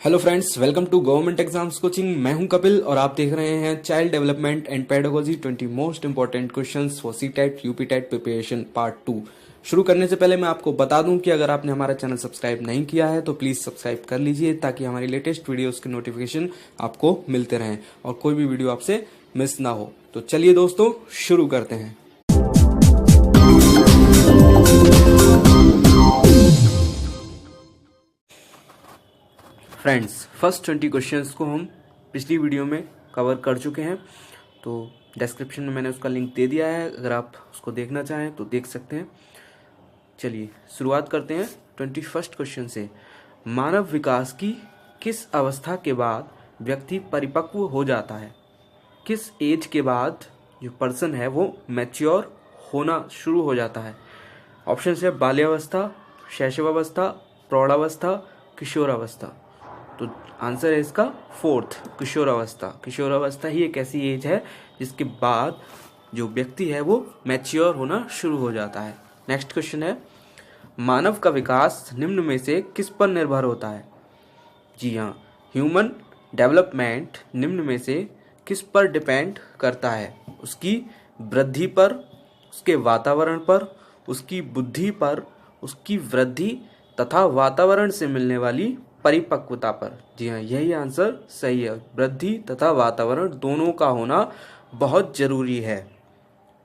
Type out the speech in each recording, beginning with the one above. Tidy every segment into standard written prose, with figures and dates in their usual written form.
Hello friends, welcome to government exams coaching. मैं हूं कपिल और आप देख रहे हैं child development and pedagogy 20 most important questions for CTET UPTET preparation part 2। शुरू करने से पहले मैं आपको बता दूं कि अगर आपने हमारा चैनल सब्सक्राइब नहीं किया है तो प्लीज सब्सक्राइब कर लीजिए ताकि हमारी लेटेस्ट वीडियोस के नोटिफिकेशन आपको मिलते रहें और कोई भी वीडियो आपसे मिस ना हो। तो चलिए दोस्तों, शुरू करते हैं। फ्रेंड्स, फर्स्ट 20 क्वेश्चंस को हम पिछली वीडियो में कवर कर चुके हैं, तो डिस्क्रिप्शन में मैंने उसका लिंक दे दिया है। अगर आप उसको देखना चाहें तो देख सकते हैं। चलिए शुरुआत करते हैं 21st क्वेश्चन से। मानव विकास की किस अवस्था के बाद व्यक्ति परिपक्व हो जाता है? किस एज के बाद जो पर्सन है वो मैच्योर होना शुरू हो जाता है? ऑप्शन है बाल्यावस्था, शैशवावस्था, प्रौढ़ावस्था, किशोरावस्था। तो आंसर है इसका फोर्थ, किशोरावस्था। किशोरावस्था ही एक ऐसी एज है जिसके बाद जो व्यक्ति है वो मैच्योर होना शुरू हो जाता है। नेक्स्ट क्वेश्चन है, मानव का विकास निम्न में से किस पर निर्भर होता है? जी हाँ, ह्यूमन डेवलपमेंट निम्न में से किस पर डिपेंड करता है? उसकी वृद्धि पर, उसके वातावरण पर, उसकी बुद्धि पर, उसकी वृद्धि तथा वातावरण से मिलने वाली परिपक्वता पर। जी हाँ, यही आंसर सही है। वृद्धि तथा वातावरण दोनों का होना बहुत जरूरी है।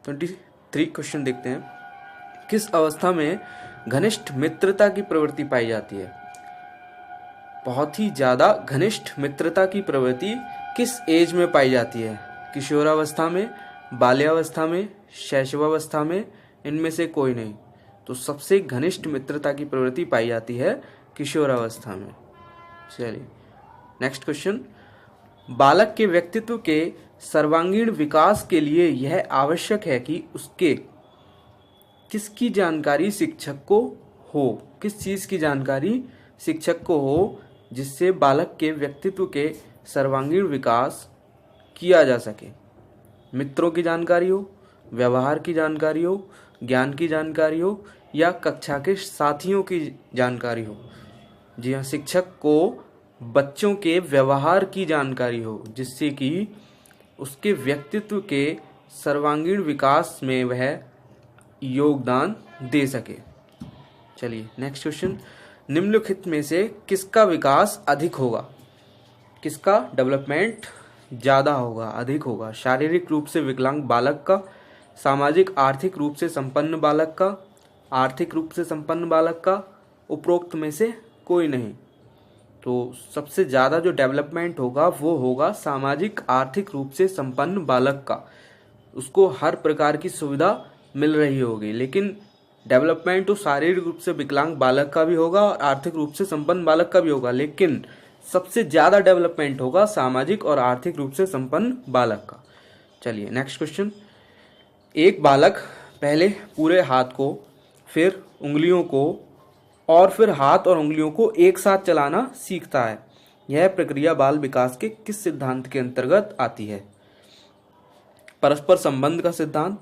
23 क्वेश्चन देखते हैं। किस अवस्था में घनिष्ठ मित्रता की प्रवृत्ति पाई जाती है? बहुत ही ज्यादा घनिष्ठ मित्रता की प्रवृत्ति किस एज में पाई जाती है? किशोरावस्था में, बाल्यावस्था में, शैशवावस्था में, इनमें से कोई नहीं। तो सबसे घनिष्ठ मित्रता की प्रवृत्ति पाई जाती है किशोरावस्था में। चलिए नेक्स्ट क्वेश्चन, बालक के व्यक्तित्व के सर्वांगीण विकास के लिए यह आवश्यक है कि उसके किसकी जानकारी शिक्षक को हो? किस चीज की जानकारी शिक्षक को हो जिससे बालक के व्यक्तित्व के सर्वांगीण विकास किया जा सके? मित्रों की जानकारी हो, व्यवहार की जानकारी हो, ज्ञान की जानकारी हो या कक्षा के साथियों की जानकारी हो? जी हाँ, शिक्षक को बच्चों के व्यवहार की जानकारी हो जिससे कि उसके व्यक्तित्व के सर्वांगीण विकास में वह योगदान दे सके। चलिए नेक्स्ट क्वेश्चन, निम्नलिखित में से किसका विकास अधिक होगा? किसका डेवलपमेंट ज़्यादा होगा, अधिक होगा? शारीरिक रूप से विकलांग बालक का, सामाजिक आर्थिक रूप से संपन्न बालक का, आर्थिक रूप से संपन्न बालक का, उपरोक्त में से कोई नहीं। तो सबसे ज़्यादा जो डेवलपमेंट होगा वो होगा सामाजिक आर्थिक रूप से संपन्न बालक का। उसको हर प्रकार की सुविधा मिल रही होगी, लेकिन डेवलपमेंट तो शारीरिक रूप से विकलांग बालक का भी होगा और आर्थिक रूप से संपन्न बालक का भी होगा, लेकिन सबसे ज़्यादा डेवलपमेंट होगा सामाजिक और आर्थिक रूप से संपन्न बालक का। चलिए नेक्स्ट क्वेश्चन, एक बालक पहले पूरे हाथ को, फिर उंगलियों को और फिर हाथ और उंगलियों को एक साथ चलाना सीखता है। यह प्रक्रिया बाल विकास के किस सिद्धांत के अंतर्गत आती है? परस्पर संबंध का सिद्धांत,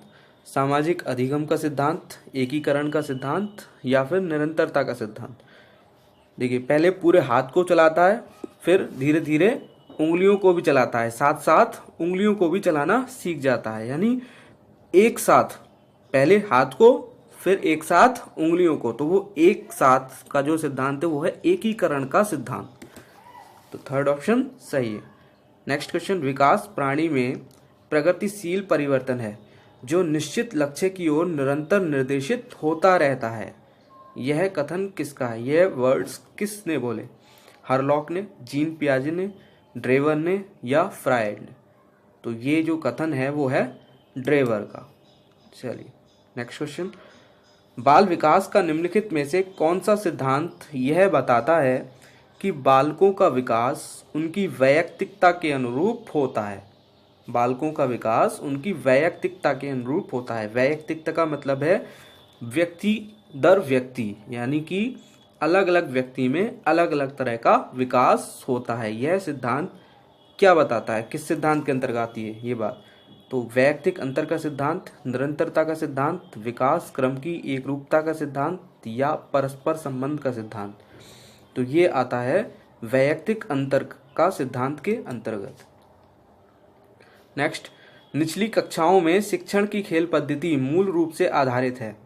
सामाजिक अधिगम का सिद्धांत, एकीकरण का सिद्धांत या फिर निरंतरता का सिद्धांत? देखिए, पहले पूरे हाथ को चलाता है, फिर धीरे धीरे उंगलियों को भी चलाता है, साथ साथ उंगलियों को भी चलाना सीख जाता है। यानी एक साथ पहले हाथ को, फिर एक साथ उंगलियों को। तो वो एक साथ का जो सिद्धांत है वो है एकीकरण का सिद्धांत। तो थर्ड ऑप्शन सही है। नेक्स्ट क्वेश्चन, विकास प्राणी में प्रगतिशील परिवर्तन है जो निश्चित लक्ष्य की ओर निरंतर निर्देशित होता रहता है। यह कथन किसका है? यह वर्ड्स किसने बोले? हरलॉक ने, जीन पियाजे ने, ड्रेवर ने या फ्रायड ने? तो ये जो कथन है वो है ड्रेवर का। चलिए नेक्स्ट क्वेश्चन, बाल विकास का निम्नलिखित में से कौन सा सिद्धांत यह बताता है कि बालकों का विकास उनकी वैयक्तिकता के अनुरूप होता है? बालकों का विकास उनकी वैयक्तिकता के अनुरूप होता है। वैयक्तिकता का मतलब है व्यक्ति दर व्यक्ति, यानी कि अलग अलग व्यक्ति में अलग अलग तरह का विकास होता है। यह सिद्धांत क्या बताता है? किस सिद्धांत के अंतर्गत आती है ये बात? तो वैयक्तिक अंतर का सिद्धांत, निरंतरता का सिद्धांत, विकास क्रम की एकरूपता का सिद्धांत या परस्पर संबंध का सिद्धांत? तो ये आता है वैयक्तिक अंतर का सिद्धांत के अंतर्गत। नेक्स्ट, निचली कक्षाओं में शिक्षण की खेल पद्धति मूल रूप से आधारित है।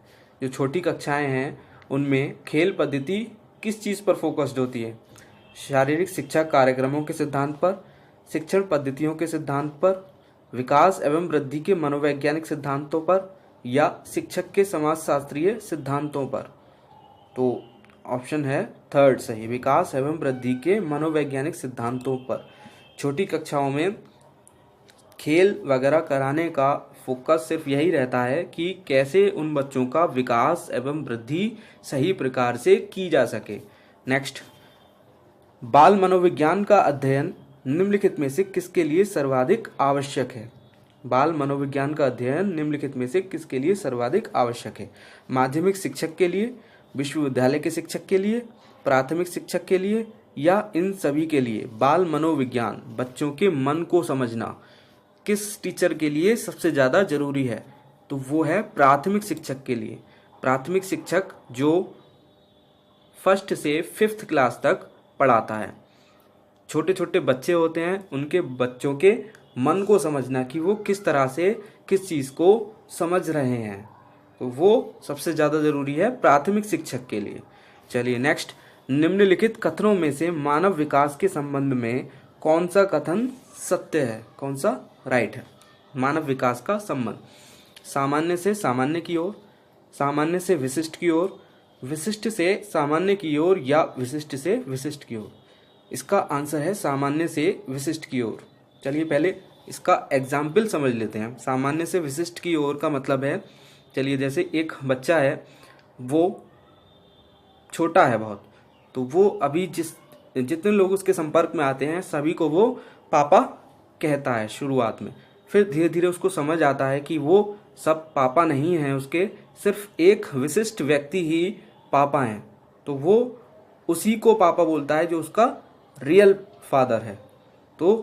जो छोटी कक्षाएं हैं उनमें खेल पद्धति किस चीज़ पर फोकस्ड होती है? शारीरिक शिक्षा कार्यक्रमों के सिद्धांत पर, शिक्षण पद्धतियों के सिद्धांत पर, विकास एवं वृद्धि के मनोवैज्ञानिक सिद्धांतों पर, या शिक्षक के समाजशास्त्रीय सिद्धांतों पर। तो ऑप्शन है थर्ड सही, विकास एवं वृद्धि के मनोवैज्ञानिक सिद्धांतों पर। छोटी कक्षाओं में खेल वगैरह कराने का फोकस सिर्फ यही रहता है कि कैसे उन बच्चों का विकास एवं वृद्धि सही प्रकार से की जा सके। नेक्स्ट, बाल मनोविज्ञान का अध्ययन निम्नलिखित में से किसके लिए सर्वाधिक आवश्यक है? बाल मनोविज्ञान का अध्ययन निम्नलिखित में से किसके लिए सर्वाधिक आवश्यक है? माध्यमिक शिक्षक के लिए, विश्वविद्यालय के शिक्षक के लिए, प्राथमिक शिक्षक के लिए, या इन सभी के लिए? बाल मनोविज्ञान, बच्चों के मन को समझना, किस टीचर के लिए सबसे ज़्यादा जरूरी है? तो वो है प्राथमिक शिक्षक के लिए। प्राथमिक शिक्षक जो 1st से 5th क्लास तक पढ़ाता है। छोटे छोटे बच्चे होते हैं, उनके बच्चों के मन को समझना कि वो किस तरह से किस चीज़ को समझ रहे हैं, तो वो सबसे ज़्यादा ज़रूरी है प्राथमिक शिक्षक के लिए। चलिए नेक्स्ट, निम्नलिखित कथनों में से मानव विकास के संबंध में कौन सा कथन सत्य है, कौन सा राइट है? मानव विकास का संबंध सामान्य से सामान्य की ओर, सामान्य से विशिष्ट की ओर, विशिष्ट से सामान्य की ओर, या विशिष्ट से विशिष्ट की ओर? इसका आंसर है सामान्य से विशिष्ट की ओर। चलिए पहले इसका एग्जाम्पल समझ लेते हैं। सामान्य से विशिष्ट की ओर का मतलब है, चलिए जैसे एक बच्चा है, वो छोटा है बहुत, तो वो अभी जितने लोग उसके संपर्क में आते हैं सभी को वो पापा कहता है शुरुआत में। फिर धीरे धीरे उसको समझ आता है कि वो सब पापा नहीं हैं, उसके सिर्फ एक विशिष्ट व्यक्ति ही पापा हैं, तो वो उसी को पापा बोलता है जो उसका रियल फादर है। तो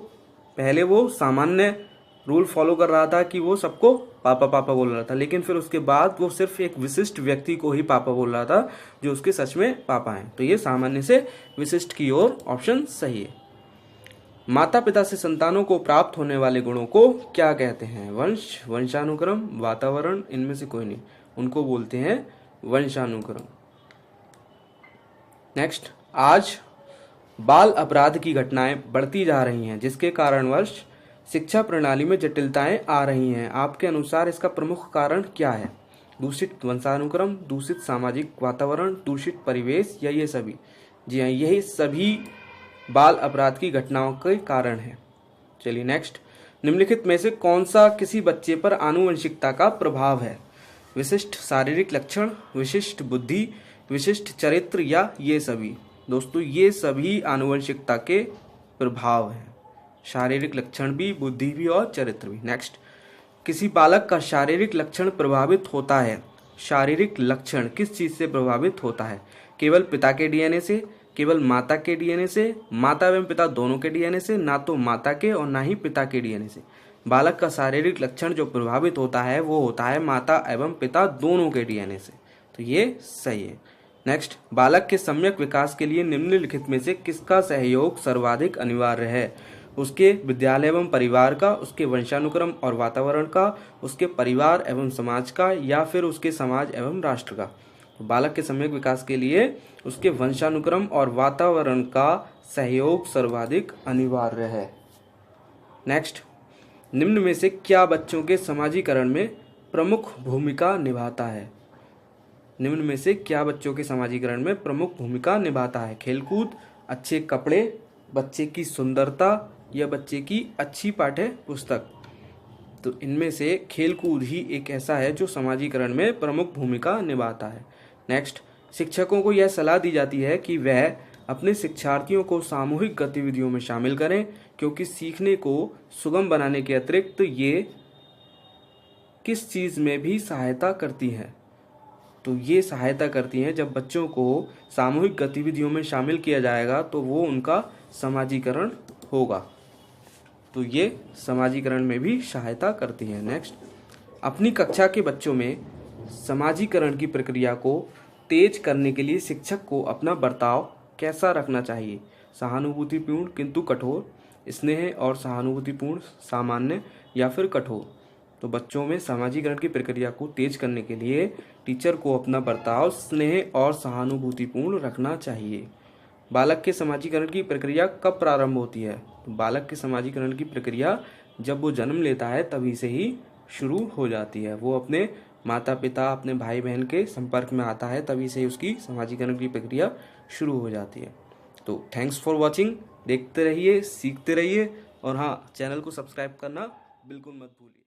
पहले वो सामान्य रूल फॉलो कर रहा था कि वो सबको पापा पापा बोल रहा था, लेकिन फिर उसके बाद वो सिर्फ एक विशिष्ट व्यक्ति को ही पापा बोल रहा था जो उसके सच में पापा हैं। तो ये सामान्य से विशिष्ट की ओर ऑप्शन सही है। माता पिता से संतानों को प्राप्त होने वाले गुणों को क्या कहते हैं? वंश, वंशानुक्रम, वातावरण, इनमें से कोई नहीं, उनको बोलते हैं वंशानुक्रम। नेक्स्ट, आज बाल अपराध की घटनाएं बढ़ती जा रही हैं, जिसके कारणवश शिक्षा प्रणाली में जटिलताएं आ रही हैं। आपके अनुसार इसका प्रमुख कारण क्या है? दूषित वंशानुक्रम, दूषित सामाजिक वातावरण, दूषित परिवेश, या ये सभी? जी हाँ, यही सभी बाल अपराध की घटनाओं के कारण है। चलिए नेक्स्ट, निम्नलिखित में से कौन सा किसी बच्चे पर आनुवंशिकता का प्रभाव है? विशिष्ट शारीरिक लक्षण, विशिष्ट बुद्धि, विशिष्ट चरित्र, या ये सभी? दोस्तों ये सभी आनुवंशिकता के प्रभाव हैं, शारीरिक लक्षण भी, बुद्धि भी और चरित्र भी। नेक्स्ट, किसी बालक का शारीरिक लक्षण प्रभावित होता है। शारीरिक लक्षण किस चीज से प्रभावित होता है? केवल पिता के डीएनए से, केवल माता के डीएनए से, माता एवं पिता दोनों के डीएनए से, ना तो माता के और ना ही पिता के डीएनए से। बालक का शारीरिक लक्षण जो प्रभावित होता है वो होता है माता एवं पिता दोनों के डीएनए से। तो ये सही है। नेक्स्ट, बालक के सम्यक विकास के लिए निम्नलिखित में से किसका सहयोग सर्वाधिक अनिवार्य है? उसके विद्यालय एवं परिवार का, उसके वंशानुक्रम और वातावरण का, उसके परिवार एवं समाज का, या फिर उसके समाज एवं राष्ट्र का? तो बालक के सम्यक विकास के लिए उसके वंशानुक्रम और वातावरण का सहयोग सर्वाधिक अनिवार्य है। नेक्स्ट, निम्न में से क्या बच्चों के समाजीकरण में प्रमुख भूमिका निभाता है? निम्न में से क्या बच्चों के समाजीकरण में प्रमुख भूमिका निभाता है? खेलकूद, अच्छे कपड़े, बच्चे की सुंदरता, या बच्चे की अच्छी पाठ्य पुस्तक? तो इनमें से खेलकूद ही एक ऐसा है जो समाजीकरण में प्रमुख भूमिका निभाता है। नेक्स्ट, शिक्षकों को यह सलाह दी जाती है कि वह अपने शिक्षार्थियों को सामूहिक गतिविधियों में शामिल करें, क्योंकि सीखने को सुगम बनाने के अतिरिक्त ये किस चीज़ में भी सहायता करती है? तो ये सहायता करती हैं, जब बच्चों को सामूहिक गतिविधियों में शामिल किया जाएगा तो वो उनका समाजीकरण होगा। तो ये समाजीकरण में भी सहायता करती है। नेक्स्ट, अपनी कक्षा के बच्चों में समाजीकरण की प्रक्रिया को तेज करने के लिए शिक्षक को अपना बर्ताव कैसा रखना चाहिए? सहानुभूतिपूर्ण किंतु कठोर, स्नेह और सहानुभूतिपूर्ण सामान्य या फिर कठोर। तो बच्चों में समाजीकरण की प्रक्रिया को तेज करने के लिए टीचर को अपना बर्ताव स्नेह और सहानुभूतिपूर्ण रखना चाहिए। बालक के समाजीकरण की प्रक्रिया कब प्रारंभ होती है? तो बालक के समाजीकरण की प्रक्रिया जब वो जन्म लेता है तभी से ही शुरू हो जाती है। वो अपने माता पिता, अपने भाई बहन के संपर्क में आता है, तभी से ही उसकी समाजीकरण की प्रक्रिया शुरू हो जाती है। तो थैंक्स फॉर वॉचिंग। देखते रहिए, सीखते रहिए और हाँ, चैनल को सब्सक्राइब करना बिल्कुल मत भूलिए।